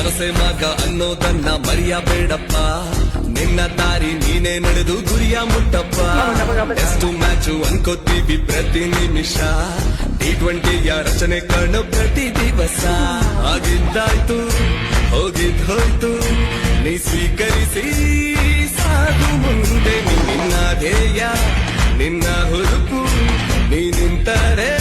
ಸೊಸೆ ಮಗ ಅನ್ನೋದನ್ನ ಮರೆಯಬೇಡಪ್ಪ. ನಿನ್ನ ದಾರಿ ನೀನೇ ನಡೆದು ಗುರಿಯ ಮುಟ್ಟಪ್ಪ. ಎಷ್ಟು ಮ್ಯಾಚು ಅನ್ಕೋತೀವಿ ಪ್ರತಿ ನಿಮಿಷ, T20ಯ ರಚನೆ ಕಾಣೋ ಪ್ರತಿ ದಿವಸ. ಆಗಿದ್ದಾಯ್ತು ಹೋಗಿದ್ ಹೋಯ್ತು, ನೀ ಸ್ವೀಕರಿಸಿ ಸಾಗು ಮುಂದೆ. ನಿನ್ನ ಧ್ಯೇಯ ನಿನ್ನ ಹುರುಪು, ನೀ ನಿಂತರೆ